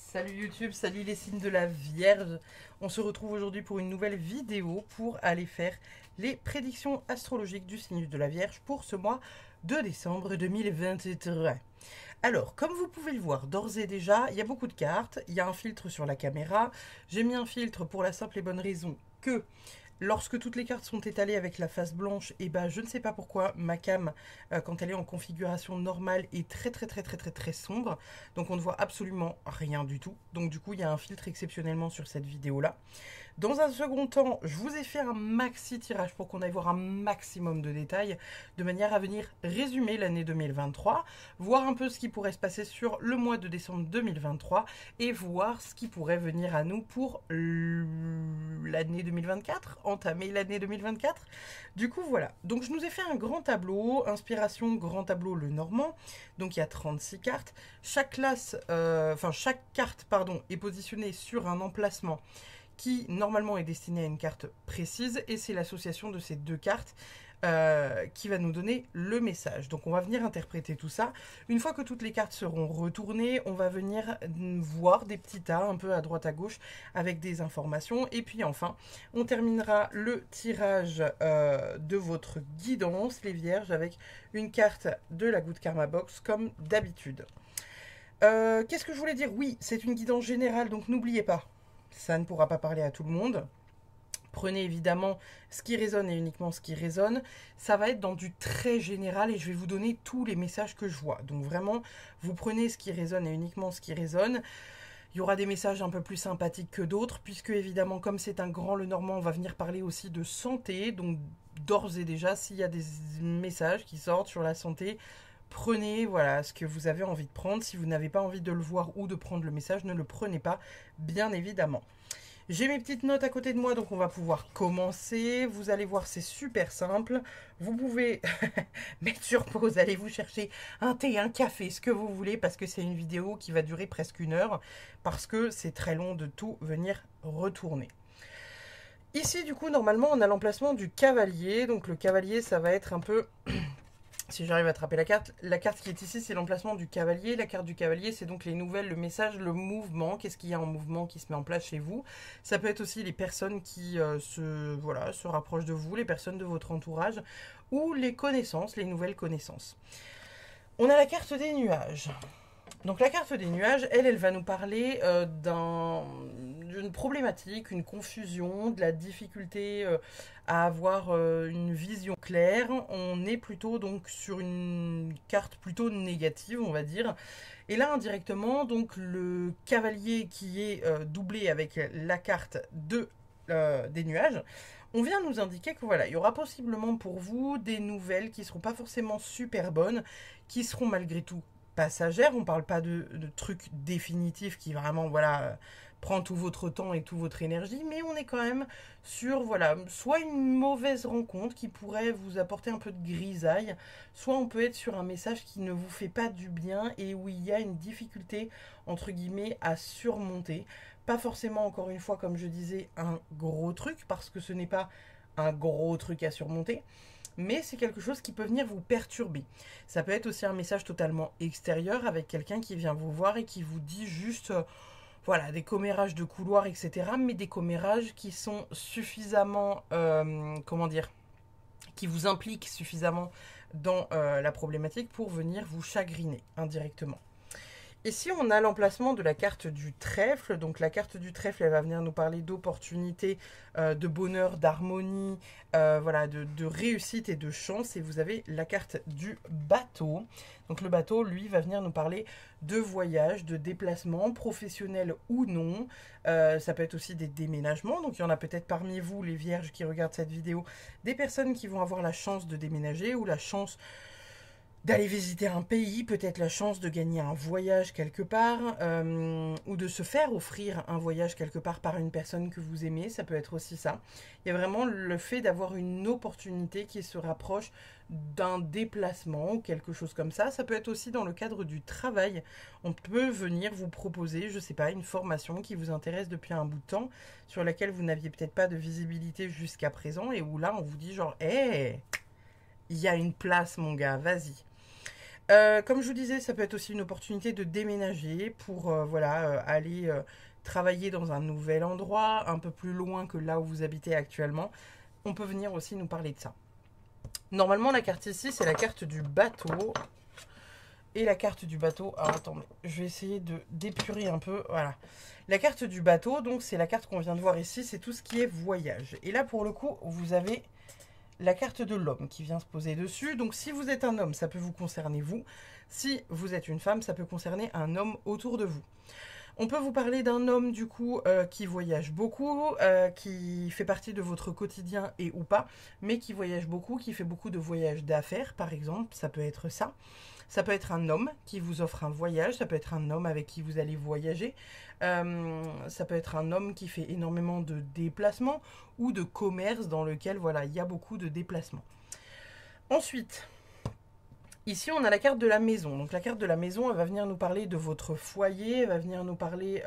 Salut YouTube, salut les signes de la Vierge. On se retrouve aujourd'hui pour une nouvelle vidéo pour aller faire les prédictions astrologiques du signe de la Vierge pour ce mois de décembre 2023. Alors, comme vous pouvez le voir, d'ores et déjà, il y a beaucoup de cartes, il y a un filtre sur la caméra. J'ai mis un filtre pour la simple et bonne raison que lorsque toutes les cartes sont étalées avec la face blanche, et ben je ne sais pas pourquoi ma cam, quand elle est en configuration normale, est très sombre. Donc on ne voit absolument rien du tout. Donc du coup, il y a un filtre exceptionnellement sur cette vidéo-là. Dans un second temps, je vous ai fait un maxi tirage pour qu'on aille voir un maximum de détails, de manière à venir résumer l'année 2023, voir un peu ce qui pourrait se passer sur le mois de décembre 2023 et voir ce qui pourrait venir à nous pour l'année 2024, entamer l'année 2024. Du coup, voilà. Donc, je nous ai fait un grand tableau, inspiration grand tableau le normand. Donc, il y a 36 cartes. Chaque carte, pardon, est positionnée sur un emplacement qui normalement est destiné à une carte précise, et c'est l'association de ces deux cartes qui va nous donner le message. Donc on va venir interpréter tout ça. Une fois que toutes les cartes seront retournées, on va venir voir des petits tas un peu à droite à gauche avec des informations, et puis enfin on terminera le tirage de votre guidance les Vierges avec une carte de la Good Karma Box comme d'habitude. Qu'est-ce que je voulais dire? Oui, c'est une guidance générale, donc n'oubliez pas, ça ne pourra pas parler à tout le monde. Prenez évidemment ce qui résonne et uniquement ce qui résonne. Ça va être dans du très général et je vais vous donner tous les messages que je vois. Donc vraiment, vous prenez ce qui résonne et uniquement ce qui résonne. Il y aura des messages un peu plus sympathiques que d'autres, puisque évidemment, comme c'est un grand le normand, on va venir parler aussi de santé. Donc d'ores et déjà, s'il y a des messages qui sortent sur la santé, prenez voilà ce que vous avez envie de prendre. Si vous n'avez pas envie de le voir ou de prendre le message, ne le prenez pas, bien évidemment. J'ai mes petites notes à côté de moi, donc on va pouvoir commencer. Vous allez voir, c'est super simple. Vous pouvez mettre sur pause, allez vous chercher un thé, un café, ce que vous voulez, parce que c'est une vidéo qui va durer presque 1 heure, parce que c'est très long de tout venir retourner. Ici, du coup, normalement, on a l'emplacement du cavalier. Donc le cavalier, ça va être un peu... Si j'arrive à attraper la carte qui est ici, c'est l'emplacement du cavalier. La carte du cavalier, c'est donc les nouvelles, le message, le mouvement. Qu'est-ce qu'il y a en mouvement qui se met en place chez vous? Ça peut être aussi les personnes qui se rapprochent de vous, les personnes de votre entourage, ou les connaissances, les nouvelles connaissances. On a la carte des nuages. Donc la carte des nuages, elle va nous parler d'une problématique, une confusion, de la difficulté à avoir une vision claire. On est plutôt donc sur une carte plutôt négative, on va dire. Et là, indirectement, donc le cavalier qui est doublé avec la carte des nuages, on vient nous indiquer que voilà, il y aura possiblement pour vous des nouvelles qui ne seront pas forcément super bonnes, qui seront malgré tout passagère. On ne parle pas de trucs définitifs qui vraiment prend tout votre temps et toute votre énergie, mais on est quand même sur soit une mauvaise rencontre qui pourrait vous apporter un peu de grisaille, soit on peut être sur un message qui ne vous fait pas du bien et où il y a une difficulté entre guillemets à surmonter. Pas forcément, encore une fois, comme je disais, un gros truc, parce que ce n'est pas un gros truc à surmonter, mais c'est quelque chose qui peut venir vous perturber. Ça peut être aussi un message totalement extérieur avec quelqu'un qui vient vous voir et qui vous dit juste, des commérages de couloir, etc. Mais des commérages qui sont suffisamment, qui vous impliquent suffisamment dans la problématique pour venir vous chagriner indirectement. Ici, on a l'emplacement de la carte du trèfle. Donc la carte du trèfle, elle va venir nous parler d'opportunités, de bonheur, d'harmonie, de réussite et de chance. Et vous avez la carte du bateau. Donc le bateau, lui, va venir nous parler de voyage, de déplacement, professionnel ou non. Ça peut être aussi des déménagements. Donc il y en a peut-être parmi vous, les vierges qui regardent cette vidéo, des personnes qui vont avoir la chance de déménager ou la chance d'aller visiter un pays, peut-être la chance de gagner un voyage quelque part, ou de se faire offrir un voyage quelque part par une personne que vous aimez, ça peut être aussi ça. Il y a vraiment le fait d'avoir une opportunité qui se rapproche d'un déplacement ou quelque chose comme ça. Ça peut être aussi dans le cadre du travail. On peut venir vous proposer, je ne sais pas, une formation qui vous intéresse depuis un bout de temps, sur laquelle vous n'aviez peut-être pas de visibilité jusqu'à présent, et où là on vous dit genre, hé, il y a une place mon gars, vas-y. Comme je vous disais, ça peut être aussi une opportunité de déménager pour voilà, aller travailler dans un nouvel endroit, un peu plus loin que là où vous habitez actuellement. On peut venir aussi nous parler de ça. Normalement, la carte ici, c'est la carte du bateau. Et la carte du bateau, alors attendez, je vais essayer de d'épurer un peu, voilà. La carte du bateau, donc c'est la carte qu'on vient de voir ici, c'est tout ce qui est voyage. Et là, pour le coup, vous avez la carte de l'homme qui vient se poser dessus. Donc si vous êtes un homme, ça peut vous concerner vous. Si vous êtes une femme, ça peut concerner un homme autour de vous. On peut vous parler d'un homme du coup qui voyage beaucoup, qui fait partie de votre quotidien et ou pas, mais qui voyage beaucoup, qui fait beaucoup de voyages d'affaires par exemple, ça peut être ça. Ça peut être un homme qui vous offre un voyage, ça peut être un homme avec qui vous allez voyager, ça peut être un homme qui fait énormément de déplacements ou de commerce dans lequel voilà, il y a beaucoup de déplacements. Ensuite, ici, on a la carte de la maison. Donc la carte de la maison, elle va venir nous parler de votre foyer, elle va venir nous parler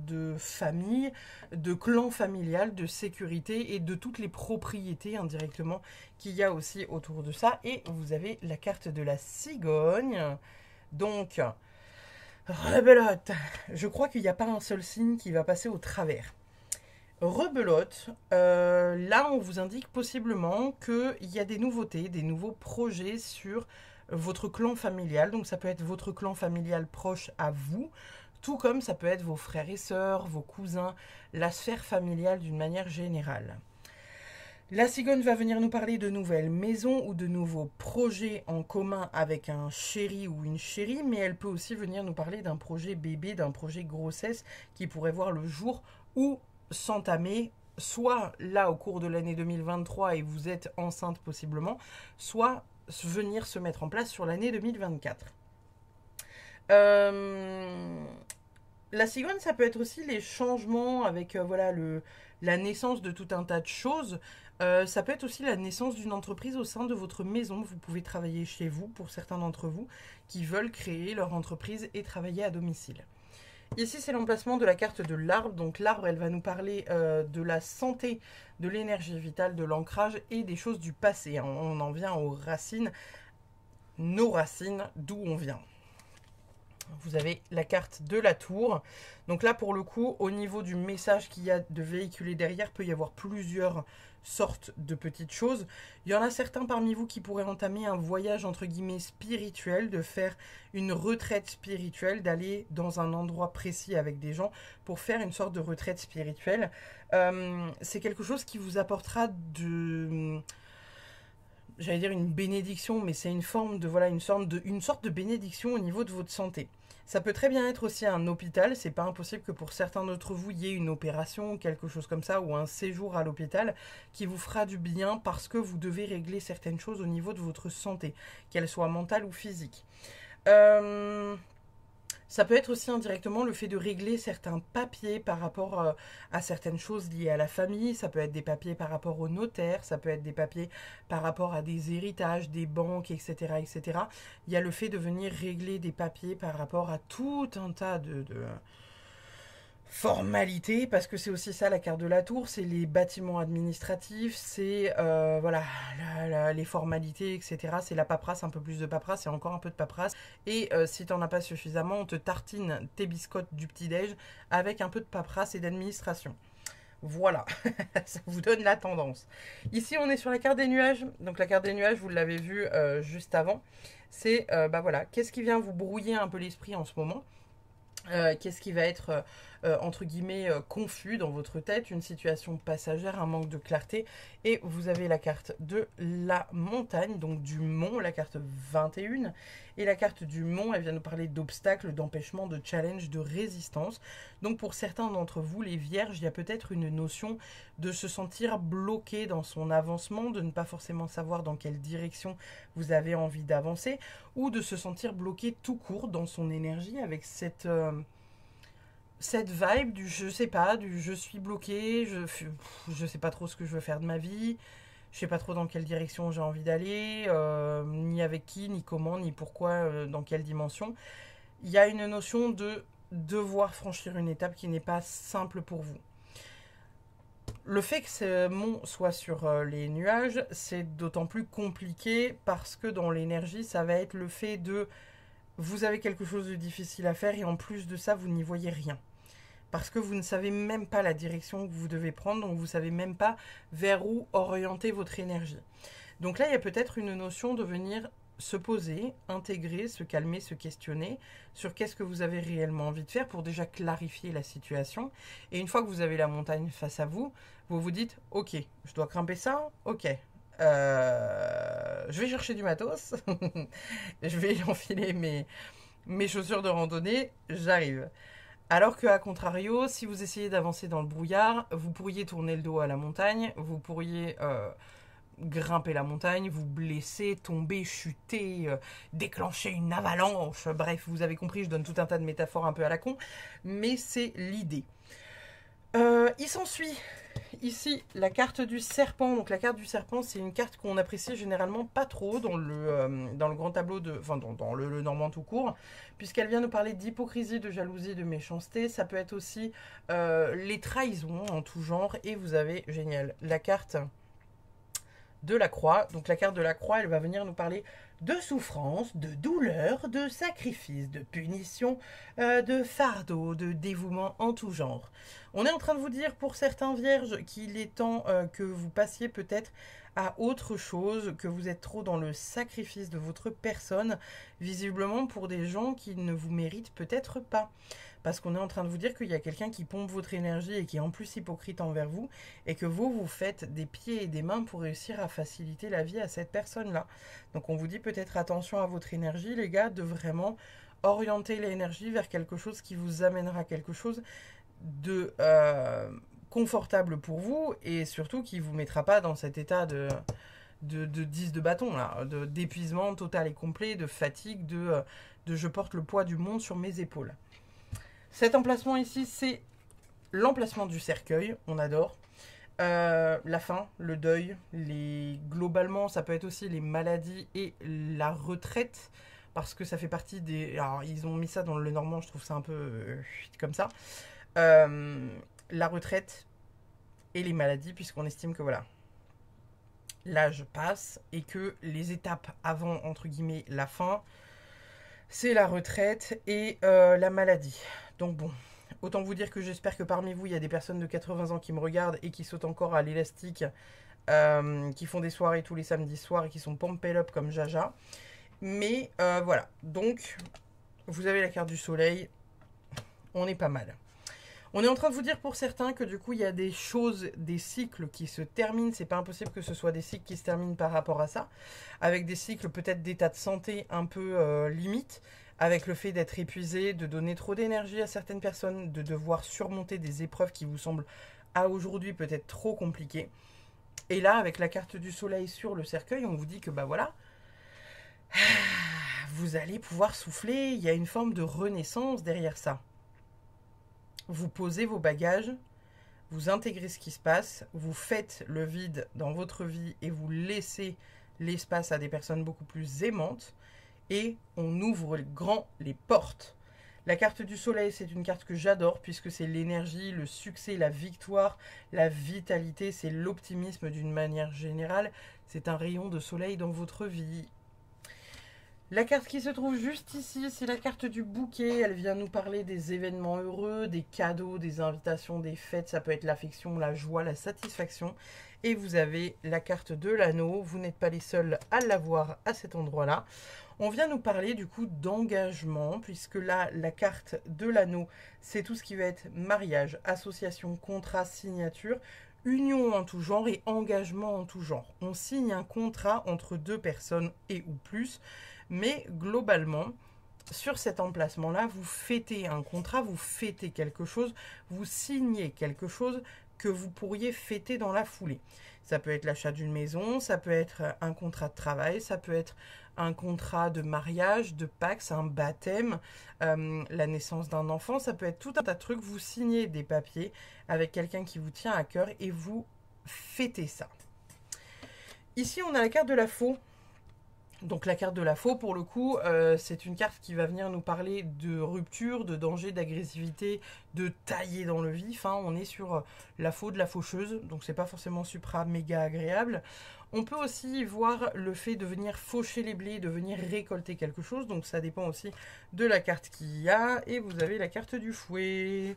de famille, de clan familial, de sécurité et de toutes les propriétés indirectement qu'il y a aussi autour de ça. Et vous avez la carte de la cigogne. Donc, rebelote. Je crois qu'il n'y a pas un seul signe qui va passer au travers. Rebelote, là on vous indique possiblement qu'il y a des nouveautés, des nouveaux projets sur votre clan familial. Donc ça peut être votre clan familial proche à vous, tout comme ça peut être vos frères et sœurs, vos cousins, la sphère familiale d'une manière générale. La cigogne va venir nous parler de nouvelles maisons ou de nouveaux projets en commun avec un chéri ou une chérie, mais elle peut aussi venir nous parler d'un projet bébé, d'un projet grossesse qui pourrait voir le jour ou s'entamer, soit là au cours de l'année 2023 et vous êtes enceinte possiblement, soit venir se mettre en place sur l'année 2024. La cigogne, ça peut être aussi les changements avec voilà, la naissance de tout un tas de choses. Ça peut être aussi la naissance d'une entreprise au sein de votre maison. Vous pouvez travailler chez vous pour certains d'entre vous qui veulent créer leur entreprise et travailler à domicile. Ici, c'est l'emplacement de la carte de l'arbre. Donc l'arbre, elle va nous parler de la santé, de l'énergie vitale, de l'ancrage et des choses du passé. On en vient aux racines, nos racines, d'où on vient. Vous avez la carte de la tour. Donc là, pour le coup, au niveau du message qu'il y a de véhiculer derrière, peut y avoir plusieurs sortes de petites choses. Il y en a certains parmi vous qui pourraient entamer un voyage entre guillemets spirituel, de faire une retraite spirituelle, d'aller dans un endroit précis avec des gens pour faire une sorte de retraite spirituelle. C'est quelque chose qui vous apportera de... J'allais dire une bénédiction, mais c'est une forme de voilà une sorte de bénédiction au niveau de votre santé. Ça peut très bien être aussi un hôpital, c'est pas impossible que pour certains d'entre vous, il y ait une opération, quelque chose comme ça, ou un séjour à l'hôpital qui vous fera du bien parce que vous devez régler certaines choses au niveau de votre santé, qu'elles soient mentales ou physiques. Ça peut être aussi indirectement le fait de régler certains papiers par rapport à certaines choses liées à la famille. Ça peut être des papiers par rapport au notaire, ça peut être des papiers par rapport à des héritages, des banques, etc., etc. Il y a le fait de venir régler des papiers par rapport à tout un tas de formalités, parce que c'est aussi ça la carte de la tour, c'est les bâtiments administratifs, c'est voilà, les formalités, etc. C'est la paperasse, un peu plus de paperasse et encore un peu de paperasse. Et si t'en as pas suffisamment, on te tartine tes biscottes du petit-déj avec un peu de paperasse et d'administration. Voilà, ça vous donne la tendance. Ici, on est sur la carte des nuages. Donc la carte des nuages, vous l'avez vu juste avant. C'est, bah voilà, qu'est-ce qui vient vous brouiller un peu l'esprit en ce moment ? Qu'est-ce qui va être entre guillemets confus dans votre tête, une situation passagère, un manque de clarté. Et vous avez la carte de la montagne, donc du mont, la carte 21. Et la carte du mont, elle vient nous parler d'obstacles, d'empêchements, de challenges, de résistance. Donc pour certains d'entre vous, les vierges, il y a peut-être une notion de se sentir bloqué dans son avancement, de ne pas forcément savoir dans quelle direction vous avez envie d'avancer, ou de se sentir bloqué tout court dans son énergie avec cette vibe du je sais pas, du je suis bloqué, je sais pas trop ce que je veux faire de ma vie, je sais pas trop dans quelle direction j'ai envie d'aller, ni avec qui, ni comment, ni pourquoi, dans quelle dimension. Il y a une notion de devoir franchir une étape qui n'est pas simple pour vous. Le fait que ce mont soit sur les nuages, c'est d'autant plus compliqué parce que dans l'énergie, ça va être le fait de... Vous avez quelque chose de difficile à faire et en plus de ça, vous n'y voyez rien. Parce que vous ne savez même pas la direction que vous devez prendre, donc vous ne savez même pas vers où orienter votre énergie. Donc là, il y a peut-être une notion de venir se poser, intégrer, se calmer, se questionner sur qu'est-ce que vous avez réellement envie de faire pour déjà clarifier la situation. Et une fois que vous avez la montagne face à vous, vous vous dites, ok, je dois grimper ça, ok. Je vais chercher du matos, je vais enfiler mes chaussures de randonnée, j'arrive. Alors que, à contrario, si vous essayez d'avancer dans le brouillard, vous pourriez tourner le dos à la montagne, vous pourriez grimper la montagne, vous blesser, tomber, chuter, déclencher une avalanche. Bref, vous avez compris, je donne tout un tas de métaphores un peu à la con, mais c'est l'idée. Il s'ensuit ici la carte du serpent. Donc la carte du serpent, c'est une carte qu'on apprécie généralement pas trop dans le grand tableau de, enfin dans le Normand tout court, puisqu'elle vient nous parler d'hypocrisie, de jalousie, de méchanceté. Ça peut être aussi les trahisons en tout genre. Et vous avez, génial, la carte de la croix. Donc la carte de la croix, elle va venir nous parler de souffrance, de douleur, de sacrifice, de punition, de fardeau, de dévouement en tout genre. On est en train de vous dire pour certains vierges qu'il est temps que vous passiez peut-être à autre chose, que vous êtes trop dans le sacrifice de votre personne, visiblement pour des gens qui ne vous méritent peut-être pas. Parce qu'on est en train de vous dire qu'il y a quelqu'un qui pompe votre énergie et qui est en plus hypocrite envers vous, et que vous faites des pieds et des mains pour réussir à faciliter la vie à cette personne-là. Donc on vous dit peut-être attention à votre énergie, les gars, de vraiment orienter l'énergie vers quelque chose qui vous amènera quelque chose de confortable pour vous, et surtout qui ne vous mettra pas dans cet état de 10 de bâton, là, d'épuisement total et complet, de fatigue, de je porte le poids du monde sur mes épaules. Cet emplacement ici, c'est l'emplacement du cercueil, on adore. La fin, le deuil, globalement, ça peut être aussi les maladies et la retraite, parce que ça fait partie des... Alors, ils ont mis ça dans le Normand, je trouve ça un peu comme ça. La retraite et les maladies, puisqu'on estime que voilà, l'âge passe et que les étapes avant, entre guillemets, la fin, c'est la retraite et la maladie. Donc bon, autant vous dire que j'espère que parmi vous, il y a des personnes de 80 ans qui me regardent et qui sautent encore à l'élastique, qui font des soirées tous les samedis soirs et qui sont pumped up comme Jaja. Mais voilà, donc vous avez la carte du soleil, on est pas mal. On est en train de vous dire pour certains que du coup il y a des choses, des cycles qui se terminent. C'est pas impossible que ce soit des cycles qui se terminent par rapport à ça, avec des cycles peut-être d'état de santé un peu limite, avec le fait d'être épuisé, de donner trop d'énergie à certaines personnes, de devoir surmonter des épreuves qui vous semblent à aujourd'hui peut-être trop compliquées. Et là, avec la carte du soleil sur le cercueil, on vous dit que bah voilà, vous allez pouvoir souffler, il y a une forme de renaissance derrière ça. Vous posez vos bagages, vous intégrez ce qui se passe, vous faites le vide dans votre vie et vous laissez l'espace à des personnes beaucoup plus aimantes, et on ouvre les portes. La carte du soleil, c'est une carte que j'adore puisque c'est l'énergie, le succès, la victoire, la vitalité, c'est l'optimisme d'une manière générale. C'est un rayon de soleil dans votre vie. La carte qui se trouve juste ici, c'est la carte du bouquet. Elle vient nous parler des événements heureux, des cadeaux, des invitations, des fêtes. Ça peut être l'affection, la joie, la satisfaction. Et vous avez la carte de l'anneau. Vous n'êtes pas les seuls à l'avoir à cet endroit-là. On vient nous parler du coup d'engagement, puisque là, la carte de l'anneau, c'est tout ce qui va être mariage, association, contrat, signature, union en tout genre et engagement en tout genre. On signe un contrat entre deux personnes et ou plus. Mais globalement, sur cet emplacement-là, vous fêtez un contrat, vous fêtez quelque chose, vous signez quelque chose que vous pourriez fêter dans la foulée. Ça peut être l'achat d'une maison, ça peut être un contrat de travail, ça peut être un contrat de mariage, de Pacs, un baptême, la naissance d'un enfant, ça peut être tout un tas de trucs. Vous signez des papiers avec quelqu'un qui vous tient à cœur et vous fêtez ça. Ici, on a la carte de la faux. Donc la carte de la faux, pour le coup, c'est une carte qui va venir nous parler de rupture, de danger, d'agressivité, de tailler dans le vif. Hein. On est sur la faux de la faucheuse, donc c'est pas forcément supra méga agréable. On peut aussi voir le fait de venir faucher les blés, de venir récolter quelque chose, donc ça dépend aussi de la carte qu'il y a. Et vous avez la carte du fouet.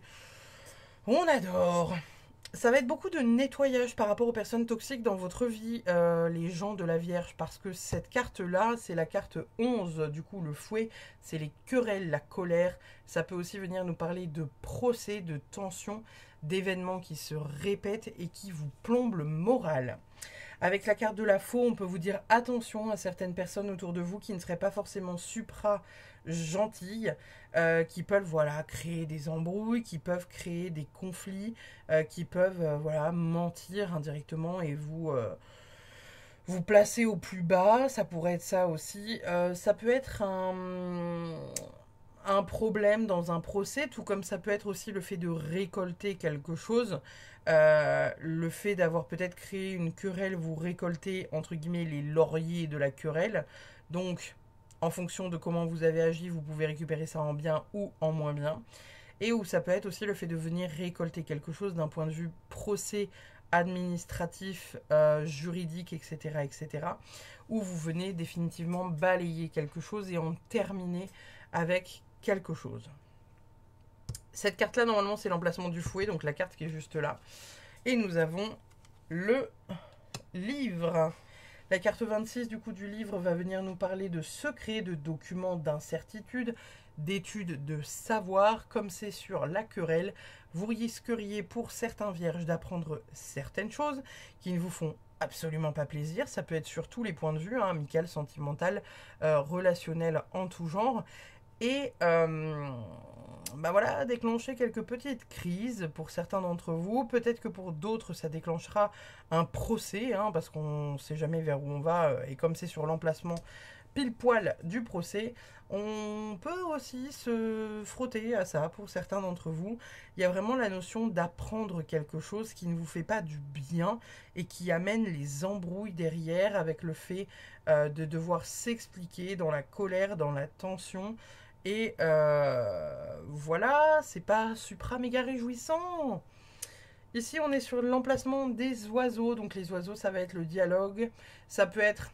On adore! Ça va être beaucoup de nettoyage par rapport aux personnes toxiques dans votre vie, les gens de la Vierge, parce que cette carte-là, c'est la carte 11, du coup le fouet, c'est les querelles, la colère. Ça peut aussi venir nous parler de procès, de tensions, d'événements qui se répètent et qui vous plombent le moral. Avec la carte de la faux, on peut vous dire attention à certaines personnes autour de vous qui ne seraient pas forcément supra gentilles, qui peuvent voilà, créer des embrouilles, qui peuvent créer des conflits, qui peuvent voilà, mentir indirectement et vous placer au plus bas. Ça pourrait être ça aussi. Ça peut être un problème dans un procès, tout comme ça peut être aussi le fait de récolter quelque chose. Le fait d'avoir peut-être créé une querelle, vous récoltez entre guillemets les lauriers de la querelle. Donc, en fonction de comment vous avez agi, vous pouvez récupérer ça en bien ou en moins bien. Et où ça peut être aussi le fait de venir récolter quelque chose d'un point de vue procès administratif, juridique, etc., etc., où vous venez définitivement balayer quelque chose et en terminer avec quelque chose. Cette carte-là, normalement, c'est l'emplacement du fouet, donc la carte qui est juste là. Et nous avons le livre. La carte 26 du coup du livre va venir nous parler de secrets, de documents, d'incertitudes, d'études, de savoir. Comme c'est sur la querelle, vous risqueriez pour certains vierges d'apprendre certaines choses qui ne vous font absolument pas plaisir. Ça peut être sur tous les points de vue, hein, amical, sentimental, relationnel, en tout genre. Et bah voilà, déclencher quelques petites crises pour certains d'entre vous. Peut-être que pour d'autres, ça déclenchera un procès, hein, parce qu'on ne sait jamais vers où on va. Et comme c'est sur l'emplacement pile poil du procès, on peut aussi se frotter à ça pour certains d'entre vous. Il y a vraiment la notion d'apprendre quelque chose qui ne vous fait pas du bien et qui amène les embrouilles derrière avec le fait de devoir s'expliquer dans la colère, dans la tension. Et voilà, c'est pas supra méga réjouissant. Ici, on est sur l'emplacement des oiseaux. Donc les oiseaux, ça va être le dialogue. Ça peut être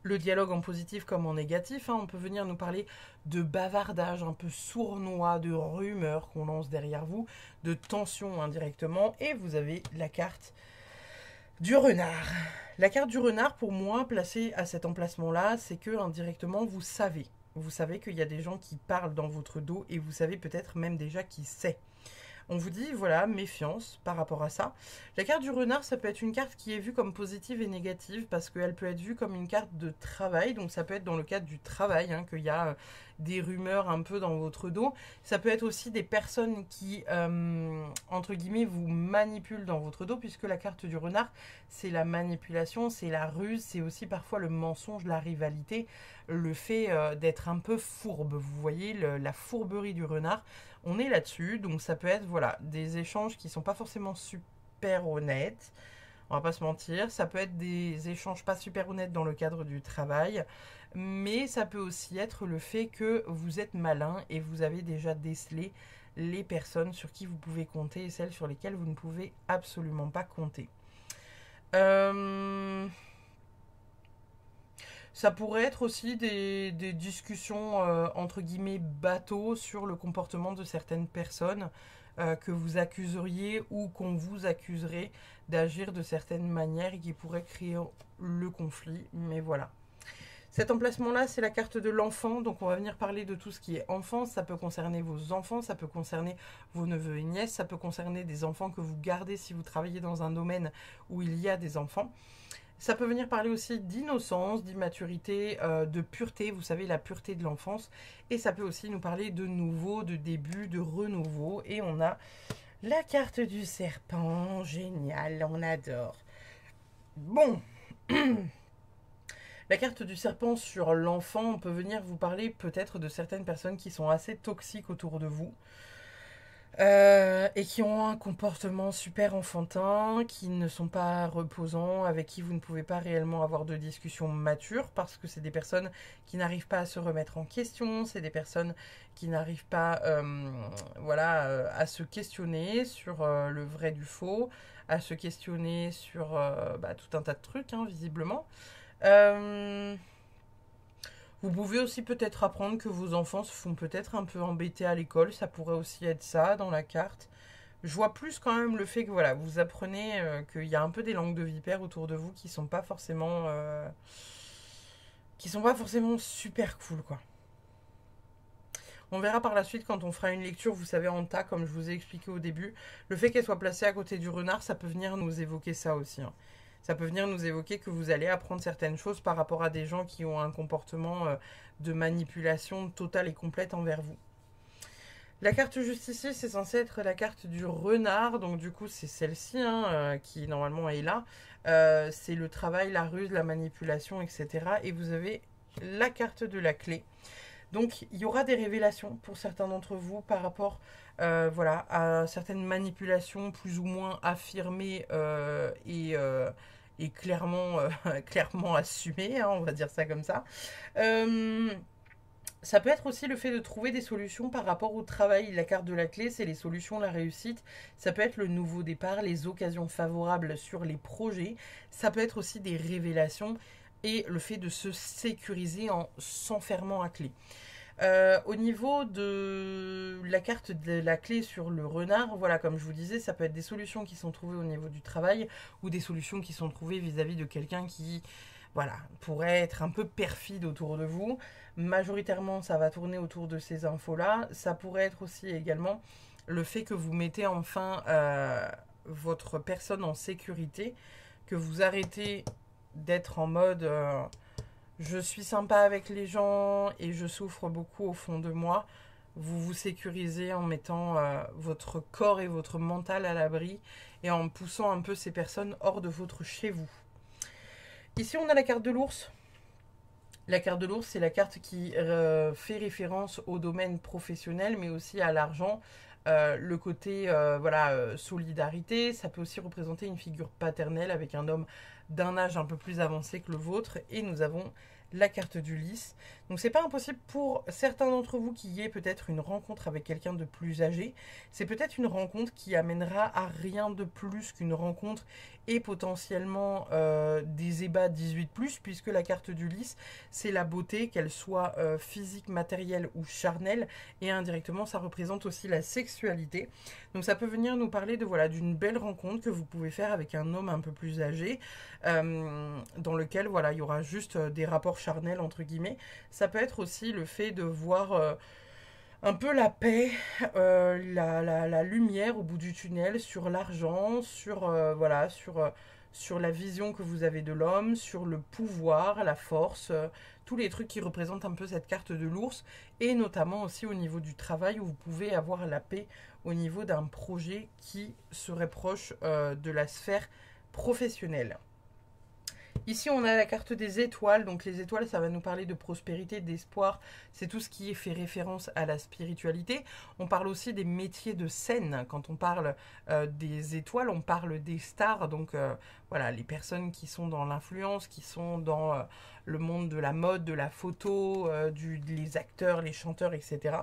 le dialogue en positif comme en négatif. Hein. On peut venir nous parler de bavardage un peu sournois, de rumeurs qu'on lance derrière vous, de tensions indirectement. Et vous avez la carte du renard. La carte du renard, pour moi, placée à cet emplacement-là, c'est que indirectement, vous savez. Vous savez qu'il y a des gens qui parlent dans votre dos et vous savez peut-être même déjà qui c'est. On vous dit, voilà, méfiance par rapport à ça. La carte du renard, ça peut être une carte qui est vue comme positive et négative parce qu'elle peut être vue comme une carte de travail. Donc ça peut être dans le cadre du travail, hein, qu'il y a des rumeurs un peu dans votre dos. Ça peut être aussi des personnes qui, entre guillemets, vous manipulent dans votre dos, puisque la carte du renard, c'est la manipulation, c'est la ruse, c'est aussi parfois le mensonge, la rivalité, le fait d'être un peu fourbe. Vous voyez la fourberie du renard. On est là-dessus, donc ça peut être voilà, des échanges qui ne sont pas forcément super honnêtes, on va pas se mentir. Ça peut être des échanges pas super honnêtes dans le cadre du travail, mais ça peut aussi être le fait que vous êtes malin et vous avez déjà décelé les personnes sur qui vous pouvez compter et celles sur lesquelles vous ne pouvez absolument pas compter. Ça pourrait être aussi des discussions entre guillemets bateaux sur le comportement de certaines personnes que vous accuseriez ou qu'on vous accuserait d'agir de certaines manières et qui pourraient créer le conflit. Mais voilà. Cet emplacement-là, c'est la carte de l'enfant. Donc on va venir parler de tout ce qui est enfant. Ça peut concerner vos enfants, ça peut concerner vos neveux et nièces, ça peut concerner des enfants que vous gardez si vous travaillez dans un domaine où il y a des enfants. Ça peut venir parler aussi d'innocence, d'immaturité, de pureté, vous savez, la pureté de l'enfance. Et ça peut aussi nous parler de nouveau, de début, de renouveau. Et on a la carte du serpent, génial, on adore. Bon, la carte du serpent sur l'enfant, on peut venir vous parler peut-être de certaines personnes qui sont assez toxiques autour de vous. Et qui ont un comportement super enfantin, qui ne sont pas reposants, avec qui vous ne pouvez pas réellement avoir de discussion mature, parce que c'est des personnes qui n'arrivent pas à se remettre en question, c'est des personnes qui n'arrivent pas voilà, à se questionner sur le vrai du faux, à se questionner sur bah, tout un tas de trucs, hein, visiblement. Euh, Vous pouvez aussi peut-être apprendre que vos enfants se font peut-être un peu embêter à l'école, ça pourrait aussi être ça dans la carte. Je vois plus quand même le fait que voilà, vous apprenez qu'il y a un peu des langues de vipères autour de vous qui sont pas forcément super cool quoi. On verra par la suite quand on fera une lecture, vous savez, en tas, comme je vous ai expliqué au début. Le fait qu'elle soit placée à côté du renard, ça peut venir nous évoquer ça aussi, hein. Ça peut venir nous évoquer que vous allez apprendre certaines choses par rapport à des gens qui ont un comportement de manipulation totale et complète envers vous. La carte justicier, c'est censé être la carte du renard, donc du coup c'est celle-ci hein, qui normalement est là. C'est le travail, la ruse, la manipulation, etc. Et vous avez la carte de la clé. Donc il y aura des révélations pour certains d'entre vous par rapport voilà, à certaines manipulations plus ou moins affirmées et clairement, clairement assumées, hein, on va dire ça comme ça. Euh, Ça peut être aussi le fait de trouver des solutions par rapport au travail. La carte de la clé, c'est les solutions, la réussite. Ça peut être le nouveau départ, les occasions favorables sur les projets. Ça peut être aussi des révélations et le fait de se sécuriser en s'enfermant à clé. Au niveau de la carte de la clé sur le renard, voilà, comme je vous disais, ça peut être des solutions qui sont trouvées au niveau du travail ou des solutions qui sont trouvées vis-à-vis de quelqu'un qui, voilà, pourrait être un peu perfide autour de vous. Majoritairement, ça va tourner autour de ces infos-là. Ça pourrait être aussi également le fait que vous mettez enfin votre personne en sécurité, que vous arrêtez d'être en mode je suis sympa avec les gens et je souffre beaucoup au fond de moi. Vous vous sécurisez en mettant votre corps et votre mental à l'abri et en poussant un peu ces personnes hors de votre chez vous. Ici, on a la carte de l'ours. La carte de l'ours, c'est la carte qui fait référence au domaine professionnel, mais aussi à l'argent. Le côté voilà, solidarité, ça peut aussi représenter une figure paternelle avec un homme d'un âge un peu plus avancé que le vôtre. Et nous avons la carte du lys. Donc c'est pas impossible pour certains d'entre vous qu'il y ait peut-être une rencontre avec quelqu'un de plus âgé. C'est peut-être une rencontre qui amènera à rien de plus qu'une rencontre et potentiellement des ébats 18+, puisque la carte du lys, c'est la beauté, qu'elle soit physique, matérielle ou charnelle, et indirectement, ça représente aussi la sexualité. Donc ça peut venir nous parler de voilà d'une belle rencontre que vous pouvez faire avec un homme un peu plus âgé, dans lequel voilà il y aura juste des rapports charnels entre guillemets. Ça peut être aussi le fait de voir un peu la paix, la lumière au bout du tunnel sur l'argent, sur, voilà, sur la vision que vous avez de l'homme, sur le pouvoir, la force, tous les trucs qui représentent un peu cette carte de l'ours, et notamment aussi au niveau du travail où vous pouvez avoir la paix au niveau d'un projet qui serait proche de la sphère professionnelle. Ici, on a la carte des étoiles. Donc, les étoiles, ça va nous parler de prospérité, d'espoir. C'est tout ce qui fait référence à la spiritualité. On parle aussi des métiers de scène. Quand on parle des étoiles, on parle des stars. Donc, voilà, les personnes qui sont dans l'influence, qui sont dans le monde de la mode, de la photo, les acteurs, les chanteurs, etc.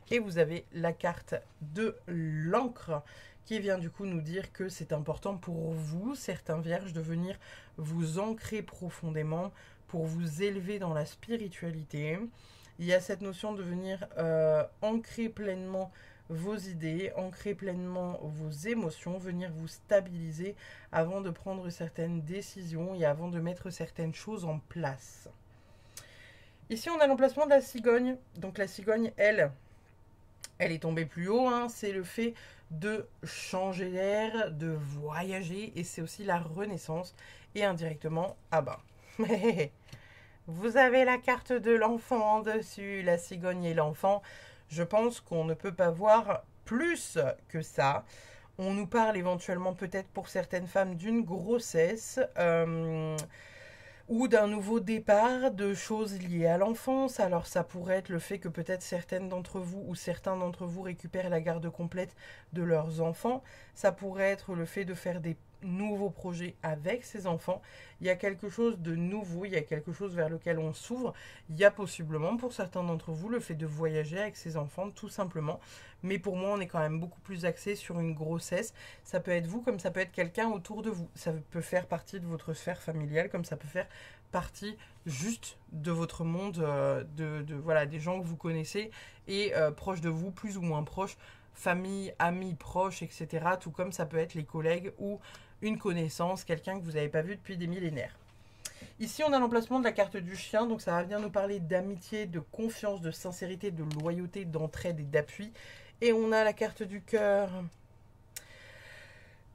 Et vous avez la carte de l'encre qui vient du coup nous dire que c'est important pour vous, certains vierges, de venir vous ancrer profondément pour vous élever dans la spiritualité. Il y a cette notion de venir ancrer pleinement vos idées, ancrer pleinement vos émotions, venir vous stabiliser avant de prendre certaines décisions et avant de mettre certaines choses en place. Ici, on a l'emplacement de la cigogne. Donc la cigogne, elle est tombée plus haut, hein. C'est le fait de changer d'air, de voyager, et c'est aussi la renaissance, et indirectement, ah bah, vous avez la carte de l'enfant dessus, la cigogne et l'enfant. Je pense qu'on ne peut pas voir plus que ça. On nous parle éventuellement peut-être pour certaines femmes d'une grossesse. ou d'un nouveau départ, de choses liées à l'enfance. Alors ça pourrait être le fait que peut-être certaines d'entre vous ou certains d'entre vous récupèrent la garde complète de leurs enfants. Ça pourrait être le fait de faire des nouveaux projets avec ses enfants. Il y a quelque chose de nouveau, il y a quelque chose vers lequel on s'ouvre. Il y a possiblement pour certains d'entre vous le fait de voyager avec ses enfants tout simplement. Mais pour moi on est quand même beaucoup plus axé sur une grossesse. Ça peut être vous comme ça peut être quelqu'un autour de vous. Ça peut faire partie de votre sphère familiale comme ça peut faire partie juste de votre monde, voilà, des gens que vous connaissez et proches de vous, plus ou moins proches, famille, amis, proches, etc. Tout comme ça peut être les collègues ou une connaissance, quelqu'un que vous n'avez pas vu depuis des millénaires. Ici, on a l'emplacement de la carte du chien, donc ça va venir nous parler d'amitié, de confiance, de sincérité, de loyauté, d'entraide et d'appui. Et on a la carte du cœur.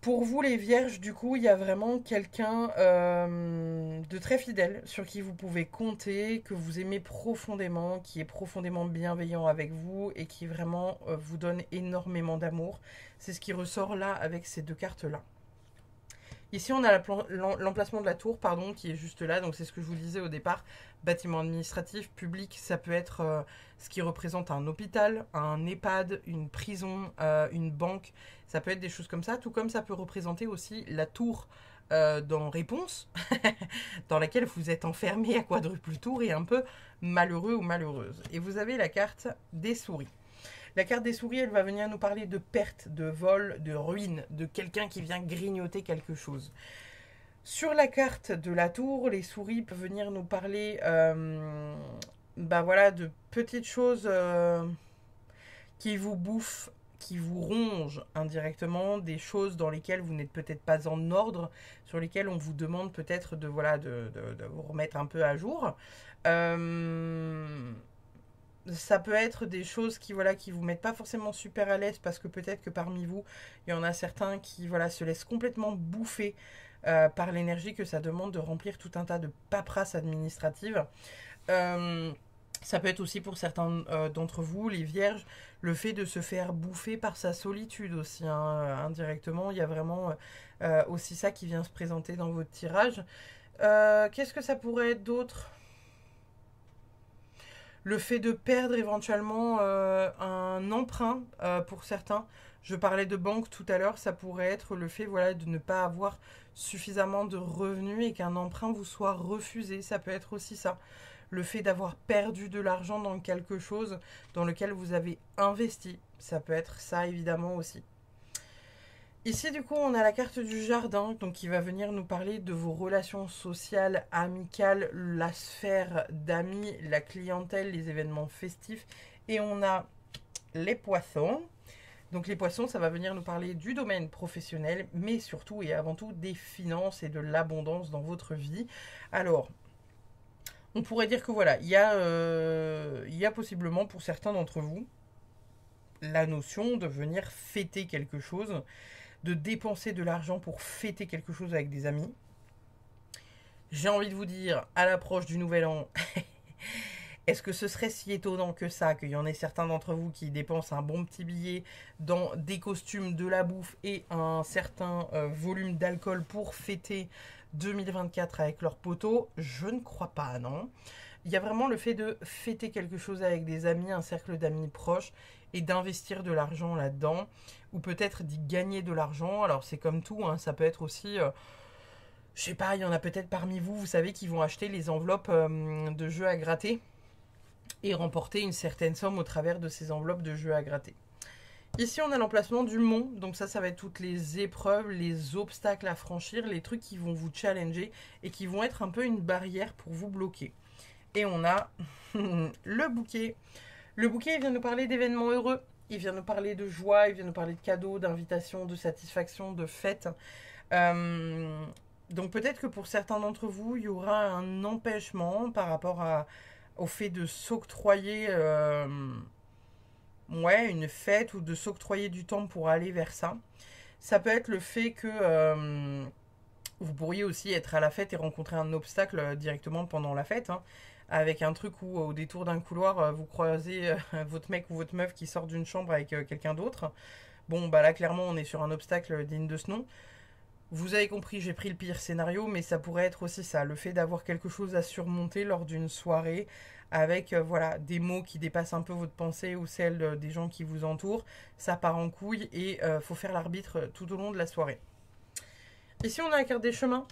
Pour vous, les vierges, du coup, il y a vraiment quelqu'un de très fidèle sur qui vous pouvez compter, que vous aimez profondément, qui est profondément bienveillant avec vous et qui vraiment vous donne énormément d'amour. C'est ce qui ressort là avec ces deux cartes-là. Ici, on a l'emplacement de la tour, pardon, qui est juste là. Donc, c'est ce que je vous disais au départ. Bâtiment administratif, public, ça peut être ce qui représente un hôpital, un EHPAD, une prison, une banque. Ça peut être des choses comme ça. Tout comme ça peut représenter aussi la tour dans Réponse, dans laquelle vous êtes enfermé à quadruple tour et un peu malheureux ou malheureuse. Et vous avez la carte des souris. La carte des souris, elle va venir nous parler de perte, de vol, de ruine, de quelqu'un qui vient grignoter quelque chose. Sur la carte de la tour, les souris peuvent venir nous parler voilà, de petites choses qui vous bouffent, qui vous rongent indirectement, des choses dans lesquelles vous n'êtes peut-être pas en ordre, sur lesquelles on vous demande peut-être de vous remettre un peu à jour. Ça peut être des choses qui vous mettent pas forcément super à l'aise parce que peut-être que parmi vous, il y en a certains qui se laissent complètement bouffer par l'énergie que ça demande de remplir tout un tas de paperasses administratives. Ça peut être aussi pour certains d'entre vous, les vierges, le fait de se faire bouffer par sa solitude aussi, hein, indirectement. Il y a vraiment aussi ça qui vient se présenter dans votre tirage. Qu'est-ce que ça pourrait être d'autre ? Le fait de perdre éventuellement un emprunt pour certains. Je parlais de banque tout à l'heure, ça pourrait être le fait de ne pas avoir suffisamment de revenus et qu'un emprunt vous soit refusé. Ça peut être aussi ça. Le fait d'avoir perdu de l'argent dans quelque chose dans lequel vous avez investi. Ça peut être ça évidemment aussi. Ici, du coup, on a la carte du jardin, donc qui va venir nous parler de vos relations sociales, amicales, la sphère d'amis, la clientèle, les événements festifs. Et on a les poissons. Donc les poissons, ça va venir nous parler du domaine professionnel, mais surtout et avant tout des finances et de l'abondance dans votre vie. Alors, on pourrait dire que il y a possiblement pour certains d'entre vous la notion de venir fêter quelque chose, de dépenser de l'argent pour fêter quelque chose avec des amis. J'ai envie de vous dire, à l'approche du nouvel an, est-ce que ce serait si étonnant que ça, qu'il y en ait certains d'entre vous qui dépensent un bon petit billet dans des costumes, de la bouffe et un certain volume d'alcool pour fêter 2024 avec leurs potos? Je ne crois pas, non. Il y a vraiment le fait de fêter quelque chose avec des amis, un cercle d'amis proches, et d'investir de l'argent là-dedans, ou peut-être d'y gagner de l'argent. Alors c'est comme tout, hein, ça peut être aussi, je sais pas, il y en a peut-être parmi vous, vous savez, qui vont acheter les enveloppes de jeux à gratter et remporter une certaine somme au travers de ces enveloppes de jeux à gratter. Ici, on a l'emplacement du mont, donc ça va être toutes les épreuves, les obstacles à franchir, les trucs qui vont vous challenger et qui vont être un peu une barrière pour vous bloquer. Et on a le bouquet. Le bouquet, il vient nous parler d'événements heureux, il vient nous parler de joie, il vient nous parler de cadeaux, d'invitations, de satisfaction, de fêtes. Donc peut-être que pour certains d'entre vous, il y aura un empêchement par rapport au fait de s'octroyer une fête ou de s'octroyer du temps pour aller vers ça. Ça peut être le fait que vous pourriez aussi être à la fête et rencontrer un obstacle directement pendant la fête, hein, avec un truc où au détour d'un couloir, vous croisez votre mec ou votre meuf qui sort d'une chambre avec quelqu'un d'autre. Bon, bah là, clairement, on est sur un obstacle digne de ce nom. Vous avez compris, j'ai pris le pire scénario, mais ça pourrait être aussi ça, le fait d'avoir quelque chose à surmonter lors d'une soirée avec voilà, des mots qui dépassent un peu votre pensée ou celle des gens qui vous entourent. Ça part en couille et faut faire l'arbitre tout au long de la soirée. Ici, on a la carte des chemins.